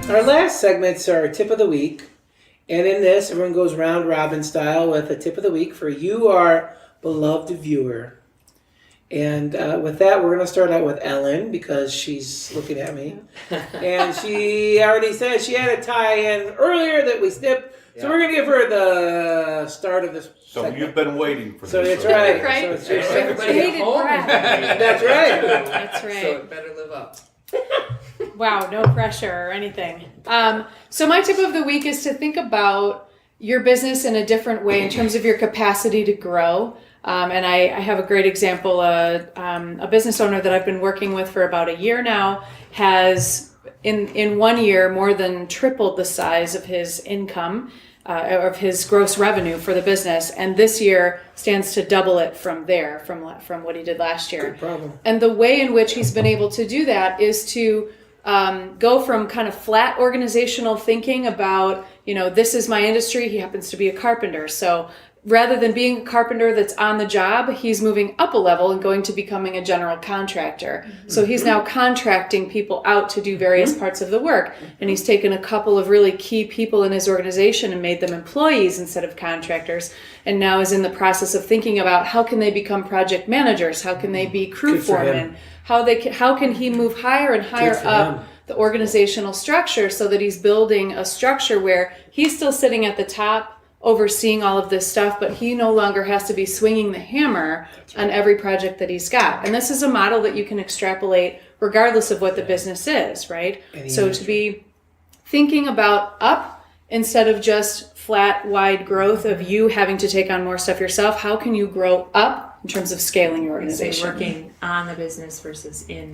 Our last segments are tip of the week. And in this, everyone goes round robin style with a tip of the week for you, our beloved viewer. And with that, we're going to start out with Ellen because she's looking at me. And she already said she had a tie-in earlier that we skipped. So we're going to give her the start of this segment. You've been waiting for this. So that's right. Right. So it's your Everybody segment. at home. That's right. That's right. So it better live up. Wow, no pressure or anything. So my tip of the week is to think about your business in a different way in terms of your capacity to grow. And I have a great example. A business owner that I've been working with for about a year now has, in 1 year, more than tripled the size of his income, of his gross revenue for the business. And this year stands to double it from there, from what he did last year. Good problem. And the way in which he's been able to do that is to go from kind of flat organizational thinking about, this is my industry. He happens to be a carpenter. So rather than being a carpenter that's on the job, he's moving up a level and going to becoming a general contractor. Mm-hmm. So he's now contracting people out to do various parts of the work. And he's taken a couple of really key people in his organization and made them employees instead of contractors. And now is in the process of thinking about how can they become project managers? How can they be crew foremen? How can he move higher and higher up the organizational structure so that he's building a structure where he's still sitting at the top overseeing all of this stuff, but he no longer has to be swinging the hammer on every project that he's got. And this is a model that you can extrapolate regardless of what the business is, right? So to be thinking about up instead of just flat, wide growth of you having to take on more stuff yourself, how can you grow up in terms of scaling your organization? Working on the business versus in.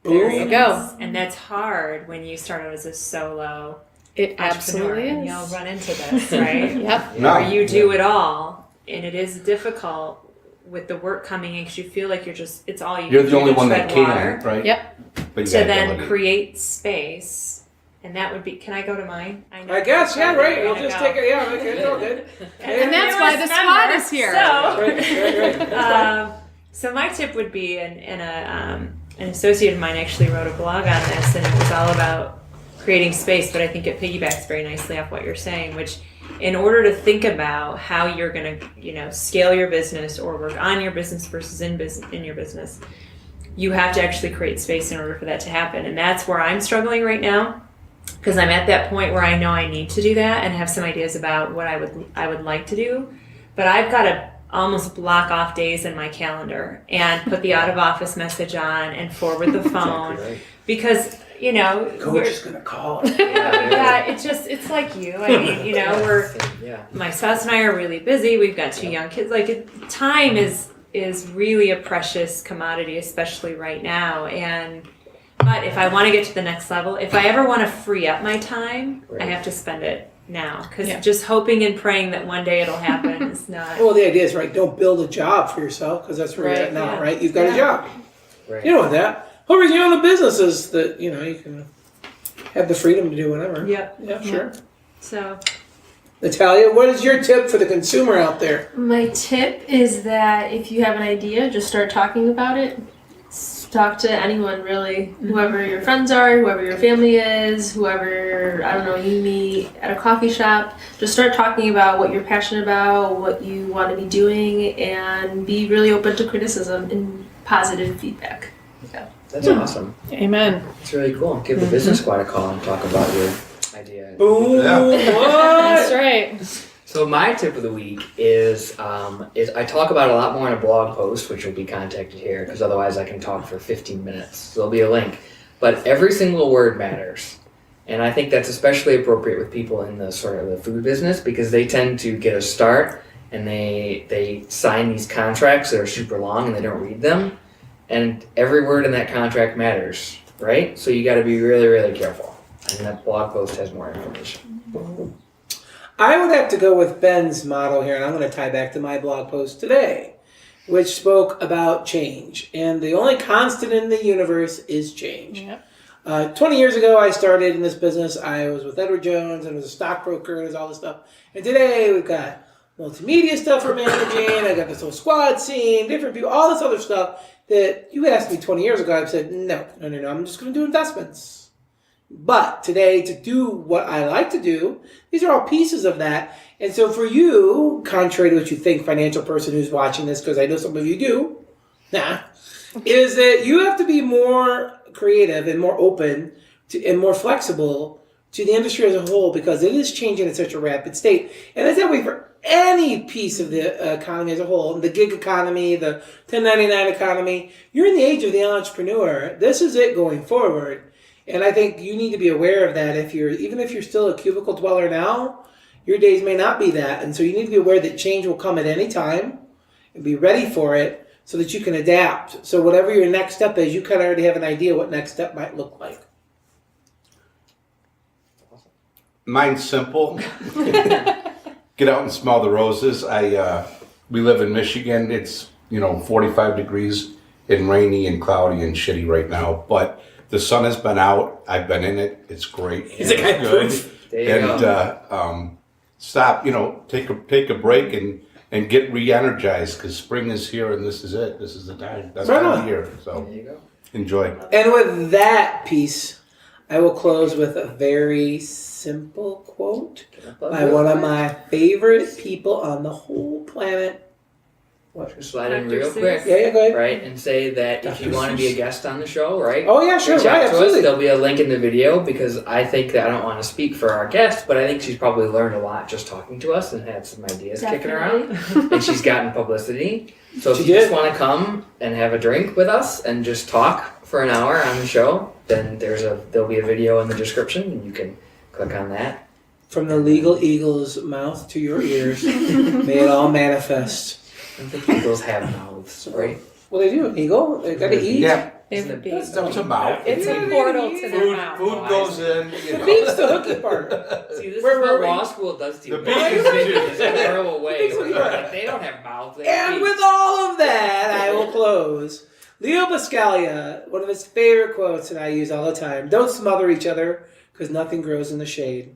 There you go. And that's hard when you start out as a solo It absolutely and is. you'll run into this, right? Yep. No. Where you do it all, and it is difficult with the work coming in because you feel like it's all you You're can the do only to one that tread can, water, right? Yep. But you to gotta then delegate. create space. And that would be, can I go to mine? know I guess, yeah, that's right. where We'll we're just gonna take it, yeah, okay, it's all good. And that's why the squad is here. So my tip would be, an associate of mine actually wrote a blog on this, and it was all about creating space, but I think it piggybacks very nicely off what you're saying, which in order to think about how you're going to, scale your business or work on your business versus in your business, you have to actually create space in order for that to happen. And that's where I'm struggling right now, because I'm at that point where I know I need to do that and have some ideas about what I would like to do, but I've got to almost block off days in my calendar and put the out of office message on and forward the phone. Exactly right. Because Coach is gonna call it. yeah, it's like you. I mean, my spouse and I are really busy. We've got 2 young kids. Time is really a precious commodity, especially right now. But if I want to get to the next level, if I ever want to free up my time, I have to spend it now. Because just hoping and praying that one day it'll happen is not. Well, the idea is, right, don't build a job for yourself because that's where you're at now, right? You've got a job. Right. You don't want that. However, you own a business is that, you can have the freedom to do whatever. Yep. Yeah, sure. So. Natalia, what is your tip for the consumer out there? My tip is that if you have an idea, just start talking about it. Talk to anyone, really. Whoever your friends are, whoever your family is, whoever, you meet at a coffee shop. Just start talking about what you're passionate about, what you want to be doing, and be really open to criticism and positive feedback. Yeah. That's awesome. Amen. It's really cool. Give the business squad a call and talk about your idea. Boom! That's right. So my tip of the week is I talk about it a lot more in a blog post, which will be contacted here, because otherwise I can talk for 15 minutes. So there'll be a link. But every single word matters. And I think that's especially appropriate with people in the sort of the food business, because they tend to get a start and they sign these contracts that are super long and they don't read them. And every word in that contract matters, right? So you got to be really, really careful. And that blog post has more information. I would have to go with Ben's model here, and I'm going to tie back to my blog post today, which spoke about change. And the only constant in the universe is change. Yep. 20 years ago, I started in this business. I was with Edward Jones and was a stockbroker and all this stuff. And today, we've got multimedia stuff we're managing. I got this whole squad scene, different people, all this other stuff that you asked me 20 years ago. I said, no, I'm just going to do investments. But today, to do what I like to do, these are all pieces of that. And so for you, contrary to what you think, financial person who's watching this, because I know some of you do, is that you have to be more creative and more open and more flexible to the industry as a whole, because it is changing at such a rapid state. And that's that way for any piece of the economy as a whole, the gig economy, the 1099 economy. You're in the age of the entrepreneur. This is it going forward. And I think you need to be aware of that. Even if you're still a cubicle dweller now, your days may not be that. And so you need to be aware that change will come at any time and be ready for it so that you can adapt. So whatever your next step is, you kind of already have an idea what next step might look like. Mine's simple. Get out and smell the roses. We live in Michigan. It's 45 degrees and rainy and cloudy and shitty right now, but the sun has been out. I've been in it. It's great. Is it It's good. There you And stop. Take a break and get re-energized, because spring is here and this is it. This is the time. That's Right time on. of year. So There you go. enjoy. And with that piece, I will close with a very simple quote by one of my favorite people on the whole planet. Just slide in Dr. real Seuss. quick, Yeah, go ahead. right, and say that if you want to be a guest on the show, right? Oh, yeah, sure, reach out right, to us. absolutely. There'll be a link in the video, because I think that I don't want to speak for our guest, but I think she's probably learned a lot just talking to us and had some ideas kicking around, and she's gotten publicity. So if She you did. just want to come and have a drink with us and just talk for an hour on the show, then there'll be a video in the description, and you can click on that. From the legal eagle's mouth to your ears, may it all manifest. I don't think eagles have mouths, right? Well, they do. An eagle. They got to eat. Yeah. They have a beak. It's a mouth. It's a portal to their mouth. Food goes in. The beak's the hooky part. See, this Where is were what we? law school does to you. The They beak just is- make you just throw away. The beak's Where the- like, they don't have mouths. They have And beaks. with all of that, I will close. Leo Buscaglia, one of his favorite quotes that I use all the time: "Don't smother each other, because nothing grows in the shade."